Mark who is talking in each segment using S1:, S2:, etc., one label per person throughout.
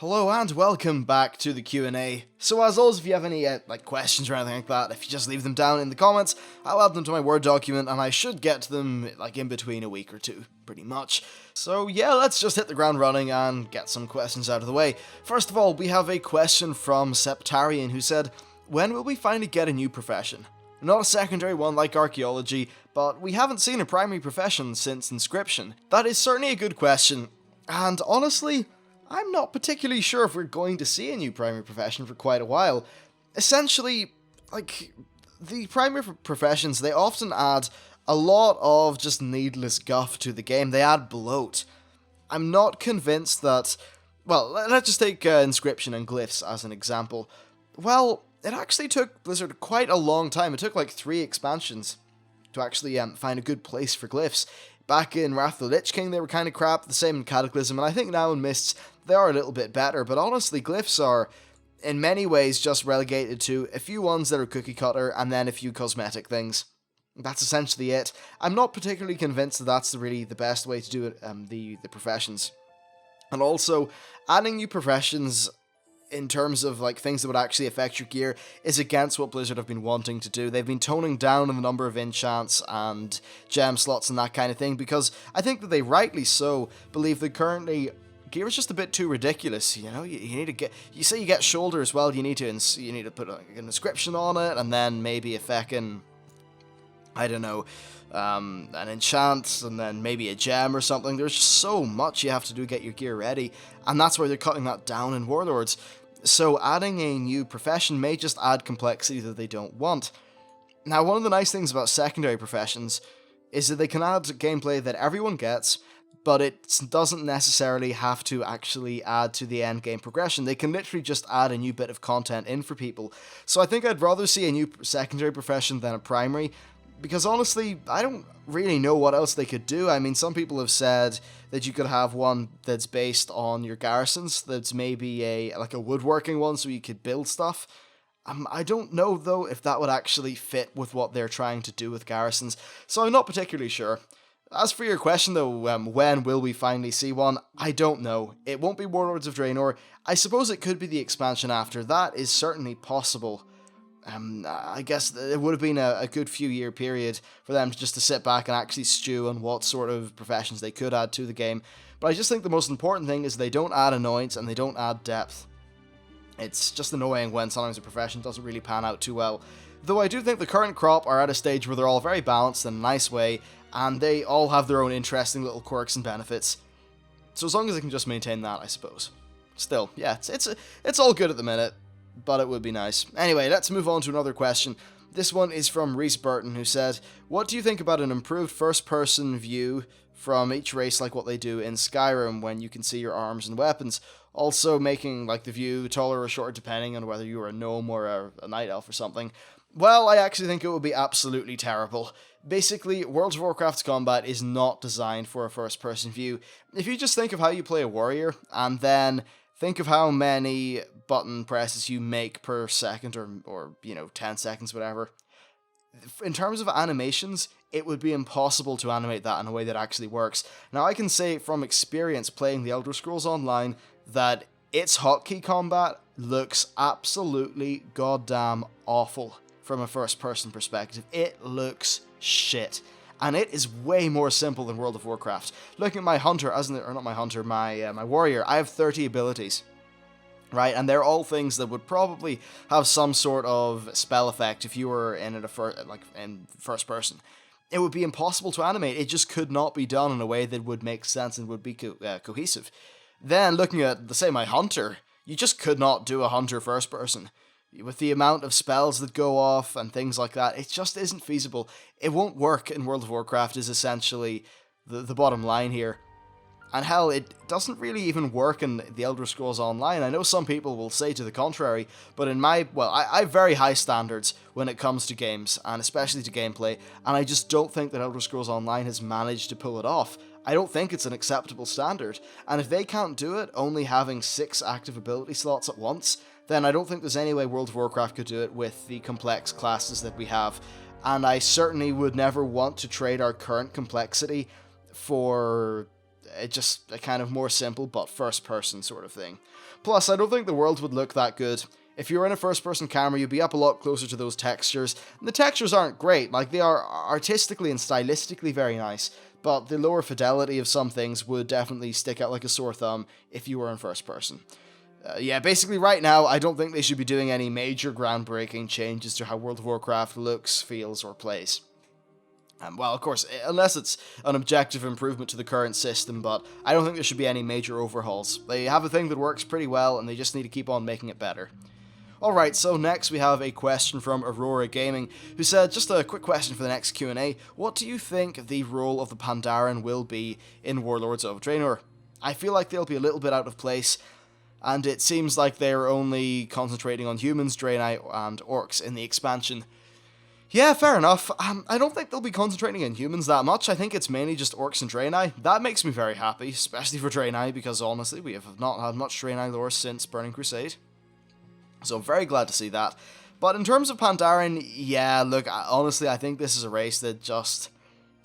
S1: Hello and welcome back to the Q&A. So as always, if you have any questions or anything like that, if you just leave them down in the comments, I'll add them to my Word document and I should get to them in between a week or two, pretty much. So yeah, let's just hit the ground running and get some questions out of the way. First of all, we have a question from Septarian who said, when will we finally get a new profession? Not a secondary one like archaeology, but we haven't seen a primary profession since inscription. That is certainly a good question, and honestly, I'm not particularly sure if we're going to see a new primary profession for quite a while. Essentially, the primary professions, they often add a lot of just needless guff to the game. They add bloat. I'm not convinced that... Well, let's just take inscription and glyphs as an example. Well, it actually took Blizzard quite a long time. It took 3 expansions to actually find a good place for glyphs. Back in Wrath of the Lich King, they were kind of crap, the same in Cataclysm, and I think now in Mists, they are a little bit better, but honestly, glyphs are, in many ways, just relegated to a few ones that are cookie cutter, and then a few cosmetic things. That's essentially it. I'm not particularly convinced that that's really the best way to do it, the professions. And also, adding new professions in terms of things that would actually affect your gear is against what Blizzard have been wanting to do. They've been toning down on the number of enchants and gem slots and that kind of thing because I think that they rightly so believe that currently gear is just a bit too ridiculous. You know, you need to get, you say you get shoulder as well, you need to put an inscription on it and then maybe a feckin', I don't know, an enchant, and then maybe a gem or something. There's just so much you have to do to get your gear ready, and that's why they're cutting that down in Warlords. So adding a new profession may just add complexity that they don't want. Now, one of the nice things about secondary professions is that they can add gameplay that everyone gets, but it doesn't necessarily have to actually add to the end game progression. They can literally just add a new bit of content in for people. So I think I'd rather see a new secondary profession than a primary, because honestly, I don't really know what else they could do. I mean, some people have said that you could have one that's based on your garrisons, that's maybe a woodworking one, so you could build stuff. I don't know, though, if that would actually fit with what they're trying to do with garrisons, so I'm not particularly sure. As for your question, though, when will we finally see one? I don't know. It won't be Warlords of Draenor. I suppose it could be the expansion after. That is certainly possible. I guess it would have been a good few year period for them to sit back and actually stew on what sort of professions they could add to the game. But I just think the most important thing is they don't add annoyance and they don't add depth. It's just annoying when sometimes a profession doesn't really pan out too well. Though I do think the current crop are at a stage where they're all very balanced in a nice way, and they all have their own interesting little quirks and benefits. So as long as they can just maintain that, I suppose. Still, yeah, it's all good at the minute, but it would be nice. Anyway, let's move on to another question. This one is from Reese Burton, who said, what do you think about an improved first-person view from each race like what they do in Skyrim when you can see your arms and weapons? Also making the view taller or shorter depending on whether you're a gnome or a night elf or something. Well, I actually think it would be absolutely terrible. Basically, World of Warcraft's combat is not designed for a first-person view. If you just think of how you play a warrior, and then think of how many button presses you make per second, or 10 seconds, whatever. In terms of animations, it would be impossible to animate that in a way that actually works. Now, I can say from experience playing the Elder Scrolls Online that its hotkey combat looks absolutely goddamn awful from a first-person perspective. It looks shit. And it is way more simple than World of Warcraft. Looking at my hunter, my warrior, I have 30 abilities. Right, and they're all things that would probably have some sort of spell effect if you were in it in first person. It would be impossible to animate. It just could not be done in a way that would make sense and would be cohesive. Then looking at, say, my hunter, you just could not do a hunter first person. With the amount of spells that go off and things like that, it just isn't feasible. It won't work in World of Warcraft is essentially the bottom line here. And hell, it doesn't really even work in the Elder Scrolls Online. I know some people will say to the contrary, but I have very high standards when it comes to games, and especially to gameplay, and I just don't think that Elder Scrolls Online has managed to pull it off. I don't think it's an acceptable standard, and if they can't do it, only having 6 active ability slots at once, then I don't think there's any way World of Warcraft could do it with the complex classes that we have, and I certainly would never want to trade our current complexity for just a kind of more simple but first-person sort of thing. Plus, I don't think the world would look that good. If you were in a first-person camera, you'd be up a lot closer to those textures. And the textures aren't great, like they are artistically and stylistically very nice, but the lower fidelity of some things would definitely stick out like a sore thumb if you were in first person. Yeah, basically right now, I don't think they should be doing any major groundbreaking changes to how World of Warcraft looks, feels, or plays. Well, of course, unless it's an objective improvement to the current system, but I don't think there should be any major overhauls. They have a thing that works pretty well, and they just need to keep on making it better. Alright, so next we have a question from Aurora Gaming, who said, just a quick question for the next Q&A, what do you think the role of the Pandaren will be in Warlords of Draenor? I feel like they'll be a little bit out of place, and it seems like they're only concentrating on humans, Draenei, and orcs in the expansion. Yeah, fair enough. I don't think they'll be concentrating on humans that much. I think it's mainly just orcs and Draenei. That makes me very happy, especially for Draenei, because honestly, we have not had much Draenei lore since Burning Crusade. So I'm very glad to see that. But in terms of Pandaren, yeah, look, honestly, I think this is a race that just,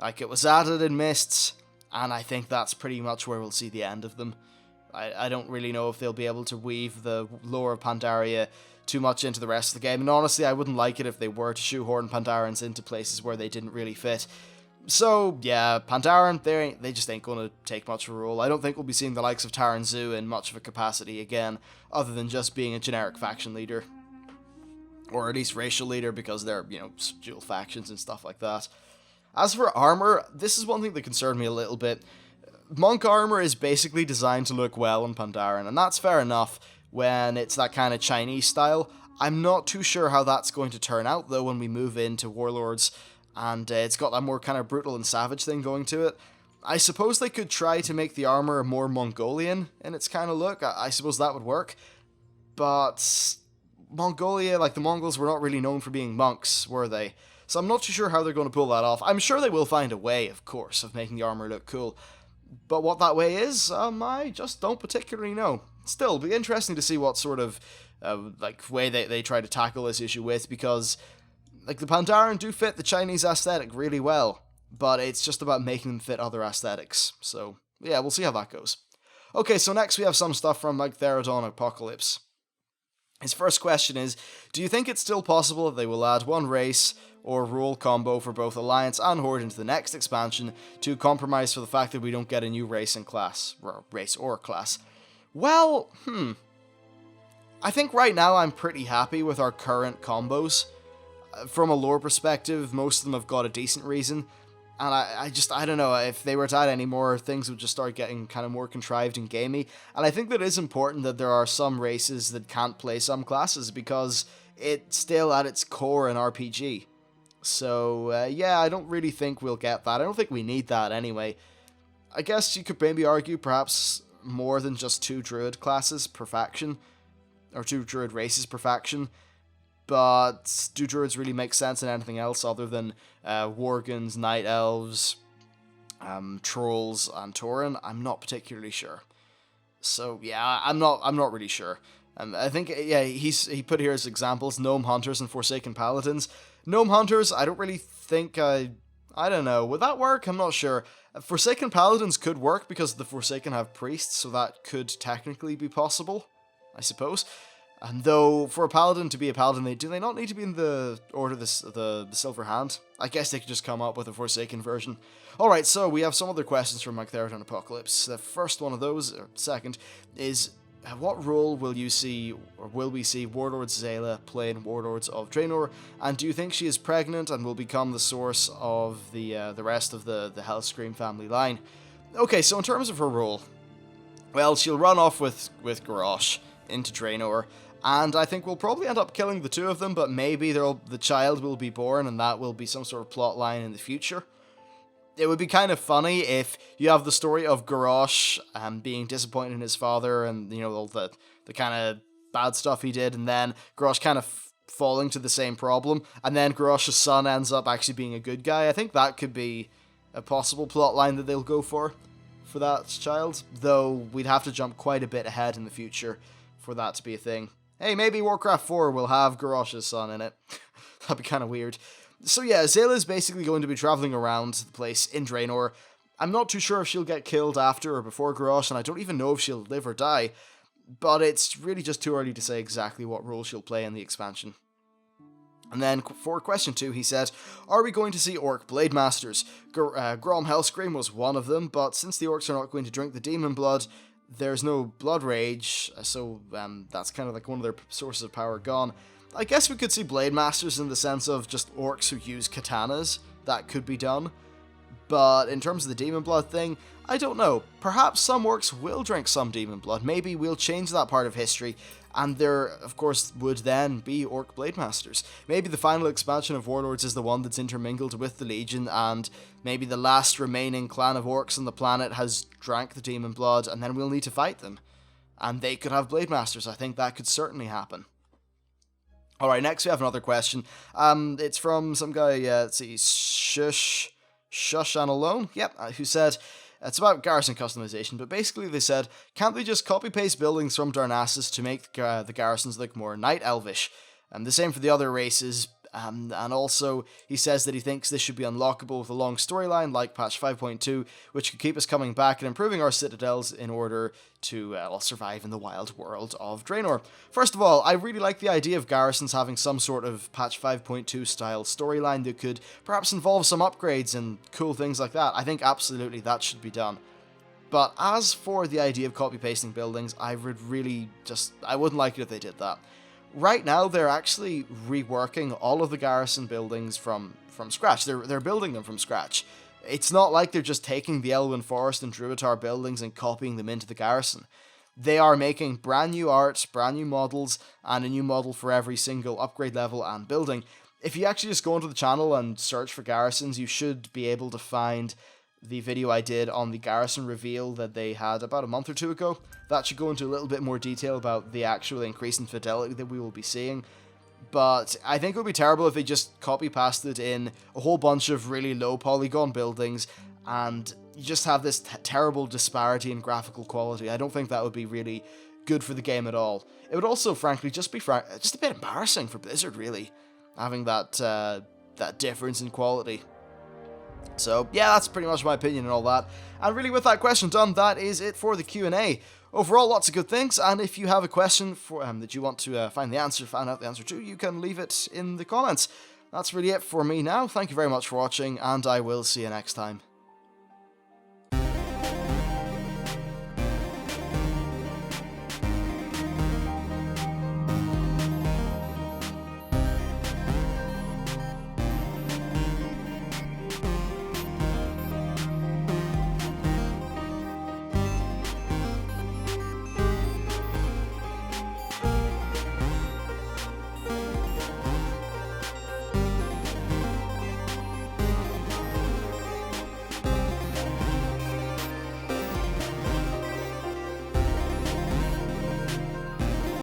S1: like, it was added in Mists, and I think that's pretty much where we'll see the end of them. I don't really know if they'll be able to weave the lore of Pandaria too much into the rest of the game, and honestly, I wouldn't like it if they were to shoehorn Pandarans into places where they didn't really fit. So, yeah, Pandaren, they just ain't going to take much of a role. I don't think we'll be seeing the likes of Taran Zu in much of a capacity again, other than just being a generic faction leader. Or at least racial leader, because they're, dual factions and stuff like that. As for armor, this is one thing that concerned me a little bit. Monk armor is basically designed to look well in Pandaren, and that's fair enough when it's that kind of Chinese style. I'm not too sure how that's going to turn out, though, when we move into Warlords, and it's got that more kind of brutal and savage thing going to it. I suppose they could try to make the armor more Mongolian in its kind of look. I suppose that would work, but Mongolia, like the Mongols, were not really known for being monks, were they? So I'm not too sure how they're going to pull that off. I'm sure they will find a way, of course, of making the armor look cool. But what that way is, I just don't particularly know. Still, it'll be interesting to see what sort of way they try to tackle this issue with, because the Pandaren do fit the Chinese aesthetic really well, but it's just about making them fit other aesthetics. So, yeah, we'll see how that goes. Okay, so next we have some stuff from Therodon Apocalypse. His first question is, do you think it's still possible that they will add one race or rule combo for both Alliance and Horde into the next expansion to compromise for the fact that we don't get a new race and class, or race or class? Well, I think right now I'm pretty happy with our current combos. From a lore perspective, most of them have got a decent reason, and I don't know, if they were to add any more, things would just start getting kind of more contrived and gamey, and I think that it is important that there are some races that can't play some classes, because it's still at its core an RPG. So, yeah, I don't really think we'll get that. I don't think we need that anyway. I guess you could maybe argue perhaps more than just 2 druid classes per faction, or 2 druid races per faction, but do druids really make sense in anything else other than worgans, night elves, trolls, and tauren? I'm not particularly sure. So yeah, I'm not really sure. I think, yeah, he put here as examples gnome hunters and forsaken paladins. Gnome hunters, I don't really think I don't know, would that work? I'm not sure. Forsaken paladins could work because the Forsaken have priests, so that could technically be possible, I suppose. And though, for a paladin to be a paladin, do they not need to be in the Order of the Silver Hand? I guess they could just come up with a Forsaken version. Alright, so we have some other questions from Therodon Apocalypse. The first one of those, or second, is what role will you see, or will we see Warlord Zayla play in Warlords of Draenor? And do you think she is pregnant and will become the source of the rest of the Hellscream family line? Okay, so in terms of her role, well, she'll run off with Garrosh into Draenor, and I think we'll probably end up killing the 2 of them, but maybe the child will be born, and that will be some sort of plot line in the future. It would be kind of funny if you have the story of Garrosh being disappointed in his father, and all the kind of bad stuff he did, and then Garrosh kind of falling to the same problem, and then Garrosh's son ends up actually being a good guy. I think that could be a possible plot line that they'll go for that child, though we'd have to jump quite a bit ahead in the future for that to be a thing. Hey, maybe Warcraft 4 will have Garrosh's son in it. That'd be kind of weird. So yeah, Zayla is basically going to be traveling around the place in Draenor, I'm not too sure if she'll get killed after or before Garrosh, and I don't even know if she'll live or die, but it's really just too early to say exactly what role she'll play in the expansion. And then for question 2, he said, are we going to see Orc Blade Masters? Grom Hellscream was one of them, but since the Orcs are not going to drink the demon blood, there's no blood rage, so that's kind of like one of their sources of power gone. I guess we could see Blade Masters in the sense of just Orcs who use katanas. That could be done. But in terms of the demon blood thing, I don't know. Perhaps some Orcs will drink some demon blood. Maybe we'll change that part of history, and there, of course, would then be Orc Blade Masters. Maybe the final expansion of Warlords is the one that's intermingled with the Legion, and maybe the last remaining clan of Orcs on the planet has drank the demon blood, and then we'll need to fight them. And they could have Blade Masters. I think that could certainly happen. Alright, next we have another question. It's from some guy, let's see, Shush and Alone, who said, it's about garrison customization, but basically they said, can't they just copy-paste buildings from Darnassus to make the garrisons look more Night Elvish? The same for the other races, and also he says that he thinks this should be unlockable with a long storyline like patch 5.2, which could keep us coming back and improving our citadels in order to survive in the wild world of Draenor. First of all, I really like the idea of garrisons having some sort of patch 5.2 style storyline that could perhaps involve some upgrades and cool things like that. I think absolutely that should be done. But as for the idea of copy-pasting buildings, I wouldn't like it if they did that. Right now, they're actually reworking all of the garrison buildings from scratch. They're building them from scratch. It's not like they're just taking the Elwyn Forest and Druitar buildings and copying them into the garrison. They are making brand new art, brand new models, and a new model for every single upgrade level and building. If you actually just go onto the channel and search for garrisons, you should be able to find the video I did on the garrison reveal that they had about a month or two ago. That should go into a little bit more detail about the actual increase in fidelity that we will be seeing. But I think it would be terrible if they just copy-pasted in a whole bunch of really low polygon buildings and you just have this terrible disparity in graphical quality. I don't think that would be really good for the game at all. It would also, frankly, just be just a bit embarrassing for Blizzard, really, having that difference in quality. So, yeah, that's pretty much my opinion and all that. And really, with that question done, that is it for the Q&A. Overall, lots of good things, and if you have a question for that you want to find out the answer to, you can leave it in the comments. That's really it for me now. Thank you very much for watching, and I will see you next time.